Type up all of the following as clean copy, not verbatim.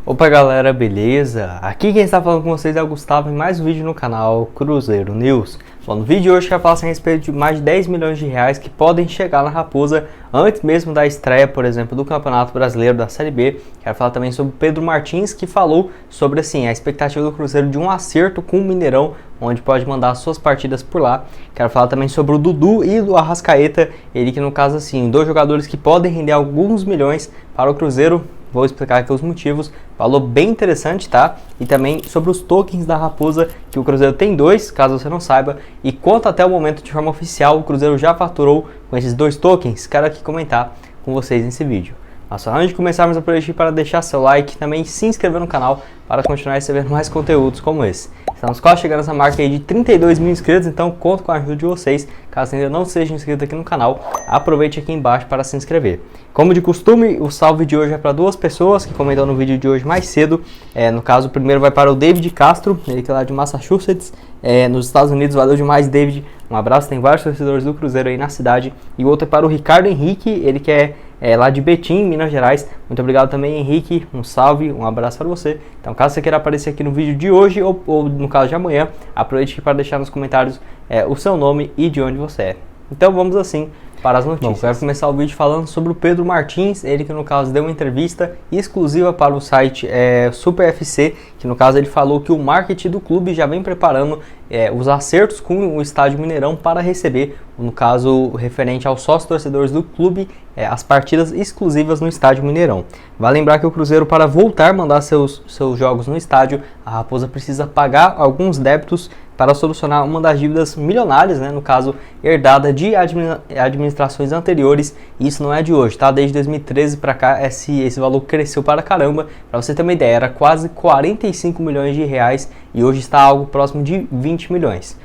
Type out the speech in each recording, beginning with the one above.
Opa galera, beleza? Aqui quem está falando com vocês é o Gustavo em mais um vídeo no canal Cruzeiro News. Bom, no vídeo de hoje eu quero falar a respeito de mais de 10 milhões de reais que podem chegar na Raposa antes mesmo da estreia, por exemplo, do Campeonato Brasileiro da Série B. Quero falar também sobre o Pedro Martins, que falou sobre assim, a expectativa do Cruzeiro de um acerto com o Mineirão, onde pode mandar as suas partidas por lá. Quero falar também sobre o Dudu e o Arrascaeta, ele que no caso assim, dois jogadores que podem render alguns milhões para o Cruzeiro. Vou explicar aqui os motivos, valor bem interessante, tá? E também sobre os tokens da Raposa, que o Cruzeiro tem dois, caso você não saiba. E quanto até o momento de forma oficial, o Cruzeiro já faturou com esses dois tokens, quero aqui comentar com vocês nesse vídeo. Mas só antes de começarmos, aproveite para deixar seu like e também se inscrever no canal para continuar recebendo mais conteúdos como esse. Estamos quase chegando nessa marca aí de 32 mil inscritos, então conto com a ajuda de vocês. Caso ainda não seja inscrito aqui no canal, aproveite aqui embaixo para se inscrever. Como de costume, o salve de hoje é para duas pessoas que comentaram no vídeo de hoje mais cedo. No caso, o primeiro vai para o David Castro, ele que é lá de Massachusetts, nos Estados Unidos. Valeu demais, David. Um abraço, tem vários torcedores do Cruzeiro aí na cidade. E o outro é para o Ricardo Henrique, ele que é lá de Betim, Minas Gerais. Muito obrigado também, Henrique. Um salve, um abraço para você. Então, caso você queira aparecer aqui no vídeo de hoje ou no caso de amanhã, aproveite para deixar nos comentários o seu nome e de onde você é. Então, vamos assim para as notícias. Bom, quero começar o vídeo falando sobre o Pedro Martins, ele que no caso deu uma entrevista exclusiva para o site Super FC, que no caso ele falou que o marketing do clube já vem preparando os acertos com o Estádio Mineirão para receber, no caso referente aos sócios torcedores do clube, as partidas exclusivas no Estádio Mineirão. Vale lembrar que o Cruzeiro, para voltar a mandar seus jogos no estádio, a Raposa precisa pagar alguns débitos para solucionar uma das dívidas milionárias, no caso herdada de administrações anteriores. Isso não é de hoje, tá? Desde 2013 para cá esse valor cresceu para caramba. Para você ter uma ideia, era quase 45 milhões de reais e hoje está algo próximo de 20 milhões.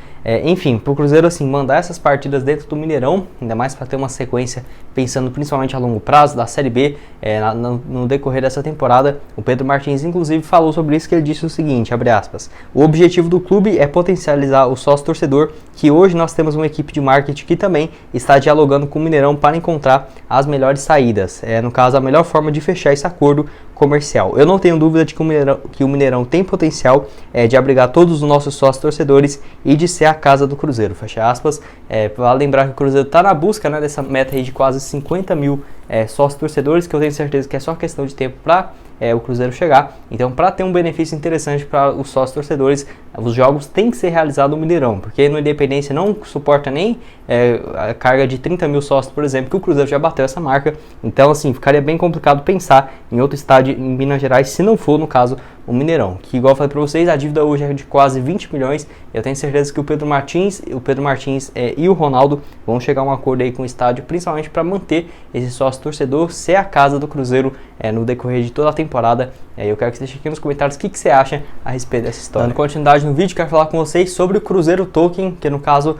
Enfim, para o Cruzeiro assim, mandar essas partidas dentro do Mineirão, ainda mais para ter uma sequência pensando principalmente a longo prazo da Série B, no decorrer dessa temporada. O Pedro Martins inclusive falou sobre isso, que ele disse o seguinte, abre aspas: o objetivo do clube é potencializar o sócio torcedor, que hoje nós temos uma equipe de marketing que também está dialogando com o Mineirão para encontrar as melhores saídas, no caso a melhor forma de fechar esse acordo comercial. Eu não tenho dúvida de que o Mineirão tem potencial de abrigar todos os nossos sócios torcedores e de ser a casa do Cruzeiro, fecha aspas. Para lembrar que o Cruzeiro está na busca dessa meta aí de quase 50 mil sócios torcedores, que eu tenho certeza que é só questão de tempo para o Cruzeiro chegar. Então, para ter um benefício interessante para os sócios torcedores, os jogos têm que ser realizados no Mineirão, porque no Independência não suporta nem a carga de 30 mil sócios, por exemplo, que o Cruzeiro já bateu essa marca. Então, assim, ficaria bem complicado pensar em outro estádio em Minas Gerais, se não for, no caso, o Mineirão, que, igual eu falei para vocês, a dívida hoje é de quase 20 milhões. Eu tenho certeza que o Pedro Martins e o Ronaldo vão chegar a um acordo aí com o estádio, principalmente para manter esse sócio torcedor ser a casa do Cruzeiro no decorrer de toda a temporada. Eu quero que você deixe aqui nos comentários o que você acha a respeito dessa história. Dando continuidade no vídeo, quero falar com vocês sobre o Cruzeiro Token, que no caso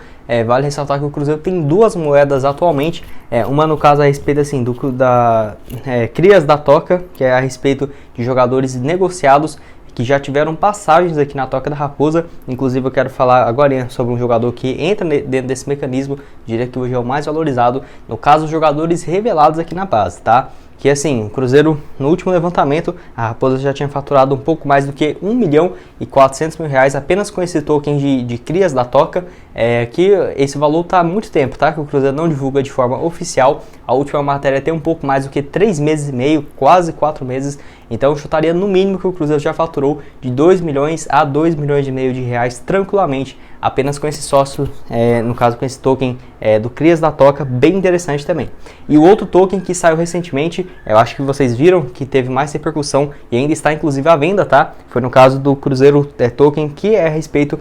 vale ressaltar que o Cruzeiro tem duas moedas atualmente. Uma no caso a respeito assim, da Crias da Toca, que é a respeito de jogadores negociados que já tiveram passagens aqui na Toca da Raposa. Inclusive eu quero falar agora sobre um jogador que entra dentro desse mecanismo, diria que hoje é o mais valorizado, no caso os jogadores revelados aqui na base, tá? Que assim, o Cruzeiro no último levantamento, a Raposa já tinha faturado um pouco mais do que 1 milhão e 400 mil reais apenas com esse token de Crias da Toca, que esse valor está há muito tempo, tá? Que o Cruzeiro não divulga de forma oficial. A última matéria tem um pouco mais do que 3 meses e meio, quase 4 meses. Então eu chutaria no mínimo que o Cruzeiro já faturou de 2 milhões a 2 milhões e meio de reais tranquilamente, apenas com esse sócio, no caso com esse token do Crias da Toca, bem interessante também. E o outro token que saiu recentemente, eu acho que vocês viram que teve mais repercussão e ainda está inclusive à venda, tá? Foi no caso do Cruzeiro Token, que é a respeito,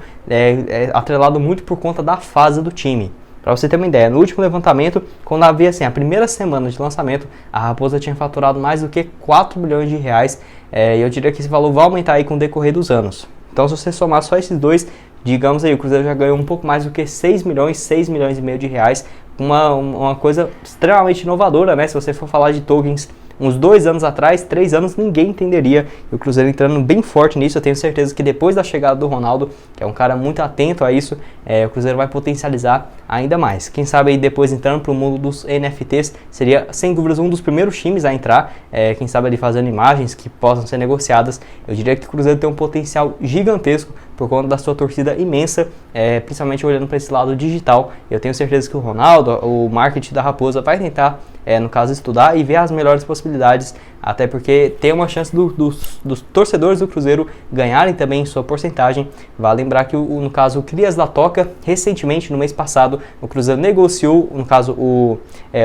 atrelado muito por conta da fase do time. Para você ter uma ideia, no último levantamento, quando havia assim, a primeira semana de lançamento, a Raposa tinha faturado mais do que 4 milhões de reais, e eu diria que esse valor vai aumentar aí com o decorrer dos anos. Então, se você somar só esses dois, digamos aí, o Cruzeiro já ganhou um pouco mais do que 6 milhões e meio de reais, uma coisa extremamente inovadora, né? Se você for falar de tokens uns 2 anos atrás, 3 anos, ninguém entenderia. E o Cruzeiro entrando bem forte nisso, eu tenho certeza que depois da chegada do Ronaldo, que é um cara muito atento a isso, o Cruzeiro vai potencializar ainda mais. Quem sabe aí depois entrando para o mundo dos NFTs, seria sem dúvidas um dos primeiros times a entrar, quem sabe ali fazendo imagens que possam ser negociadas. Eu diria que o Cruzeiro tem um potencial gigantesco por conta da sua torcida imensa, principalmente olhando para esse lado digital. Eu tenho certeza que o Ronaldo, o marketing da Raposa, vai tentar, no caso, estudar e ver as melhores possibilidades, até porque tem uma chance dos torcedores do Cruzeiro ganharem também sua porcentagem. Vale lembrar que, no caso, o Crias da Toca, recentemente, no mês passado, o Cruzeiro negociou, no caso, o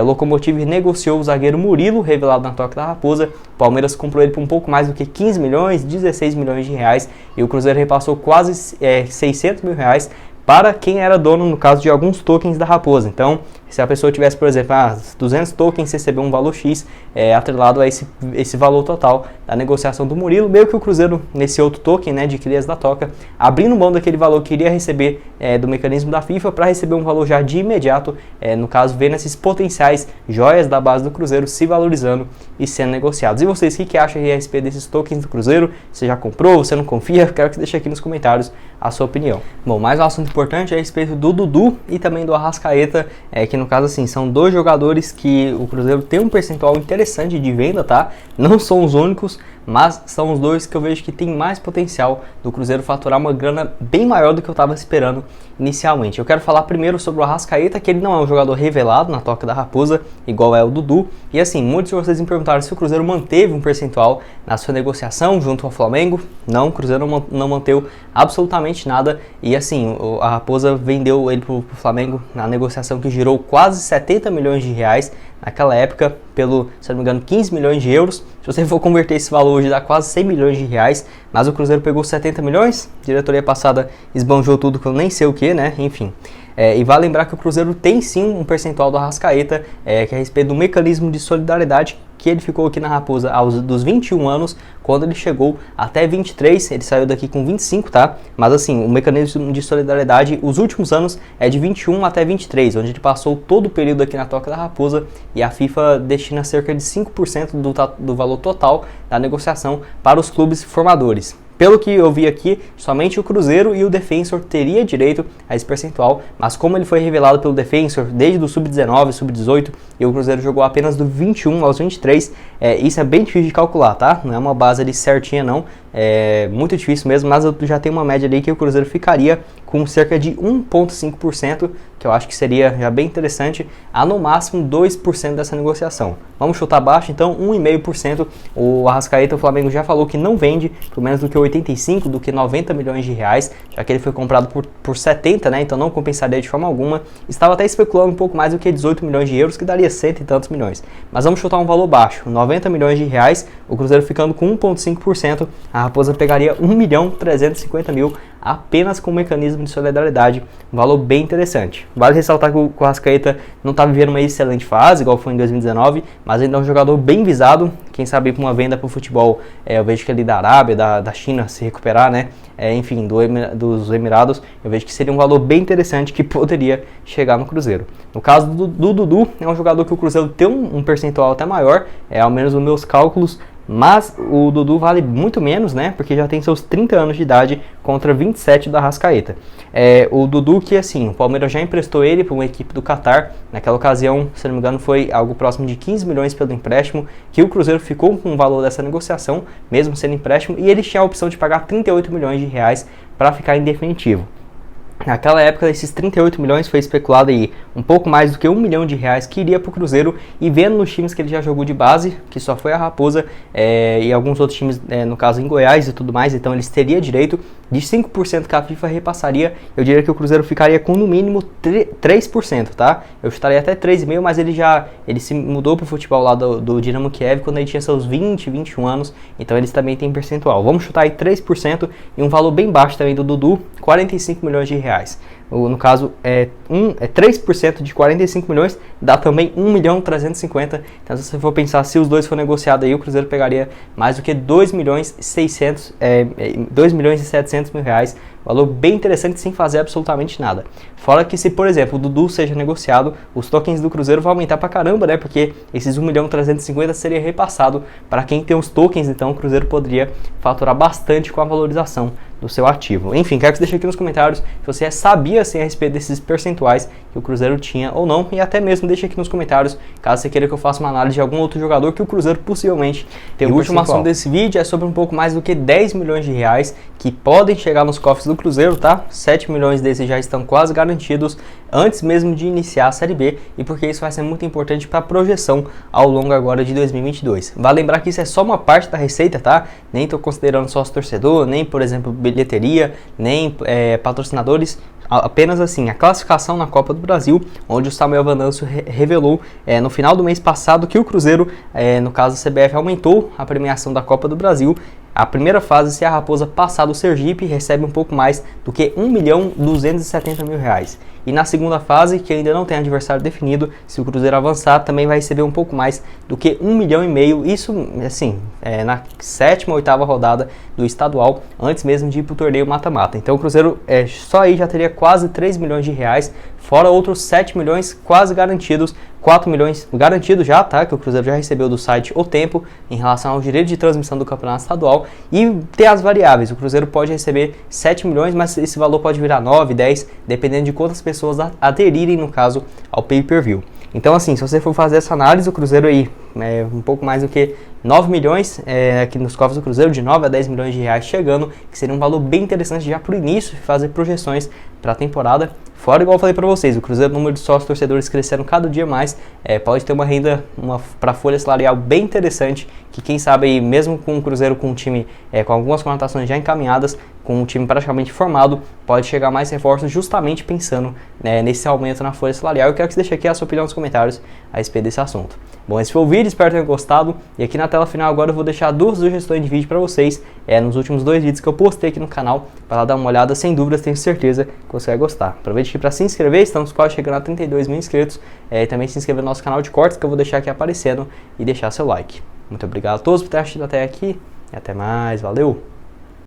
Locomotive negociou o zagueiro Murilo, revelado na Toca da Raposa. O Palmeiras comprou ele por um pouco mais do que 15 milhões, 16 milhões de reais, e o Cruzeiro repassou quase 600 mil reais para quem era dono, no caso, de alguns tokens da Raposa. Então, se a pessoa tivesse, por exemplo, 200 tokens, recebeu um valor X atrelado a esse valor total da negociação do Murilo, meio que o Cruzeiro, nesse outro token, né, de Crias da Toca, abrindo mão daquele valor que iria receber do mecanismo da FIFA para receber um valor já de imediato, no caso, vendo esses potenciais joias da base do Cruzeiro se valorizando e sendo negociados. E vocês, o que acham a respeito desses tokens do Cruzeiro? Você já comprou? Você não confia? Quero que deixe aqui nos comentários a sua opinião. Bom, mais um assunto importante é a respeito do Dudu e também do Arrascaeta, que no caso, assim, são dois jogadores que o Cruzeiro tem um percentual interessante de venda, tá? Não são os únicos, mas são os dois que eu vejo que tem mais potencial do Cruzeiro faturar uma grana bem maior do que eu estava esperando inicialmente. Eu quero falar primeiro sobre o Arrascaeta, que ele não é um jogador revelado na Toca da Raposa, igual é o Dudu. E assim, muitos de vocês me perguntaram se o Cruzeiro manteve um percentual na sua negociação junto ao Flamengo. Não, o Cruzeiro não manteve absolutamente nada. E assim, a Raposa vendeu ele para o Flamengo na negociação que girou quase 70 milhões de reais naquela época, pelo, se não me engano, 15 milhões de euros. Se você for converter esse valor hoje, dá quase 100 milhões de reais, mas o Cruzeiro pegou 70 milhões, a diretoria passada esbanjou tudo que eu nem sei o que, né, enfim. E vale lembrar que o Cruzeiro tem sim um percentual do Arrascaeta, que é a respeito do mecanismo de solidariedade, que ele ficou aqui na Raposa dos 21 anos, quando ele chegou até 23, ele saiu daqui com 25, tá? Mas assim, o mecanismo de solidariedade, os últimos anos é de 21 até 23, onde ele passou todo o período aqui na Toca da Raposa, e a FIFA destina cerca de 5% do valor total da negociação para os clubes formadores. Pelo que eu vi aqui, somente o Cruzeiro e o Defensor teria direito a esse percentual, mas como ele foi revelado pelo Defensor desde o Sub-19, Sub-18, e o Cruzeiro jogou apenas do 21 aos 23, isso é bem difícil de calcular, tá? Não é uma base ali certinha não, é muito difícil mesmo, mas eu já tenho uma média ali que o Cruzeiro ficaria com cerca de 1,5%, que eu acho que seria já bem interessante, a no máximo 2% dessa negociação. Vamos chutar baixo, então 1,5%. O Arrascaeta, o Flamengo já falou que não vende por menos do que 85, do que 90 milhões de reais, já que ele foi comprado por 70, né? Então não compensaria de forma alguma. Estava até especulando um pouco mais do que 18 milhões de euros, que daria 100 e tantos milhões. Mas vamos chutar um valor baixo, 90 milhões de reais, o Cruzeiro ficando com 1,5%, a Raposa pegaria 1.350.000 apenas com o mecanismo de solidariedade, um valor bem interessante. Vale ressaltar que o Arrascaeta não está vivendo uma excelente fase, igual foi em 2019, mas ainda é um jogador bem visado. Quem sabe para uma venda para o futebol, eu vejo que ele da Arábia, da China se recuperar, né? Enfim, dos Emirados, eu vejo que seria um valor bem interessante que poderia chegar no Cruzeiro. No caso do Dudu, é um jogador que o Cruzeiro tem um percentual até maior, ao menos nos meus cálculos, mas o Dudu vale muito menos, né? Porque já tem seus 30 anos de idade contra 27 da Arrascaeta. O Dudu que, assim, o Palmeiras já emprestou ele para uma equipe do Catar. Naquela ocasião, se não me engano, foi algo próximo de 15 milhões pelo empréstimo, que o Cruzeiro ficou com o valor dessa negociação, mesmo sendo empréstimo, e eles tinham a opção de pagar 38 milhões de reais para ficar em definitivo. Naquela época, esses 38 milhões foi especulado aí um pouco mais do que 1 milhão de reais que iria para o Cruzeiro, e vendo nos times que ele já jogou de base, que só foi a Raposa e alguns outros times, no caso em Goiás e tudo mais, então eles teriam direito de 5% que a FIFA repassaria. Eu diria que o Cruzeiro ficaria com no mínimo 3%, tá? Eu estaria até 3,5%, mas ele se mudou para o futebol lá do Dinamo Kiev quando ele tinha seus 20, 21 anos, então eles também têm percentual. Vamos chutar aí 3% e um valor bem baixo também do Dudu, 45 milhões de reais. no caso é 3% de 45 milhões, dá também 1.350.000. Então, se você for pensar, se os dois for negociados aí, o Cruzeiro pegaria mais do que 2.700.000 reais. Valor bem interessante sem fazer absolutamente nada. Fora que se, por exemplo, o Dudu seja negociado, os tokens do Cruzeiro vão aumentar pra caramba, né? Porque esses 1.350.000 seria repassado para quem tem os tokens, então o Cruzeiro poderia faturar bastante com a valorização do seu ativo. Enfim, quero que você deixe aqui nos comentários se você sabia assim, a respeito desses percentuais que o Cruzeiro tinha ou não, e até mesmo deixe aqui nos comentários caso você queira que eu faça uma análise de algum outro jogador que o Cruzeiro possivelmente tem. O último assunto desse vídeo é sobre um pouco mais do que 10 milhões de reais que podem chegar nos cofres do Cruzeiro, tá? 7 milhões desses já estão quase garantidos antes mesmo de iniciar a Série B, e porque isso vai ser muito importante para a projeção ao longo agora de 2022. Vale lembrar que isso é só uma parte da receita, tá? Nem estou considerando sócio torcedor, nem, por exemplo, bilheteria, nem patrocinadores. Apenas assim, a classificação na Copa do Brasil, onde o Samuel Venâncio revelou no final do mês passado que o Cruzeiro, no caso a CBF, aumentou a premiação da Copa do Brasil. A primeira fase, se a Raposa passar do Sergipe, recebe um pouco mais do que R$1.270.000 reais. E na segunda fase, que ainda não tem adversário definido, se o Cruzeiro avançar, também vai receber um pouco mais do que R$1,5 milhão. Isso, assim, na sétima ou oitava rodada do estadual, antes mesmo de ir para o torneio mata-mata. Então o Cruzeiro só aí já teria quase R$3 milhões, fora outros 7 milhões quase garantidos, 4 milhões garantidos já, tá? Que o Cruzeiro já recebeu do site O Tempo em relação ao direito de transmissão do campeonato estadual, e tem as variáveis. O Cruzeiro pode receber 7 milhões, mas esse valor pode virar 9, 10, dependendo de quantas pessoas aderirem, no caso, ao pay-per-view. Então, assim, se você for fazer essa análise, o Cruzeiro aí um pouco mais do que 9 milhões aqui nos cofres do Cruzeiro, de 9 a 10 milhões de reais chegando, que seria um valor bem interessante já para o início, fazer projeções para a temporada. Fora, igual eu falei para vocês, o Cruzeiro, o número de sócios torcedores crescendo cada dia mais, pode ter uma renda para folha salarial bem interessante, que quem sabe aí, mesmo com o Cruzeiro com um time com algumas contratações já encaminhadas, com um time praticamente formado, pode chegar mais reforços justamente pensando nesse aumento na folha salarial. Eu quero que você deixe aqui a sua opinião nos comentários a respeito desse assunto. Bom, esse foi o vídeo, espero que tenham gostado, e aqui na tela final agora eu vou deixar 2 sugestões de vídeo para vocês, nos últimos 2 vídeos que eu postei aqui no canal, para lá dar uma olhada, sem dúvidas, tenho certeza que você vai gostar. Aproveite aqui para se inscrever, estamos quase chegando a 32 mil inscritos, e também se inscrever no nosso canal de cortes, que eu vou deixar aqui aparecendo, e deixar seu like. Muito obrigado a todos por terem assistido até aqui, e até mais, valeu!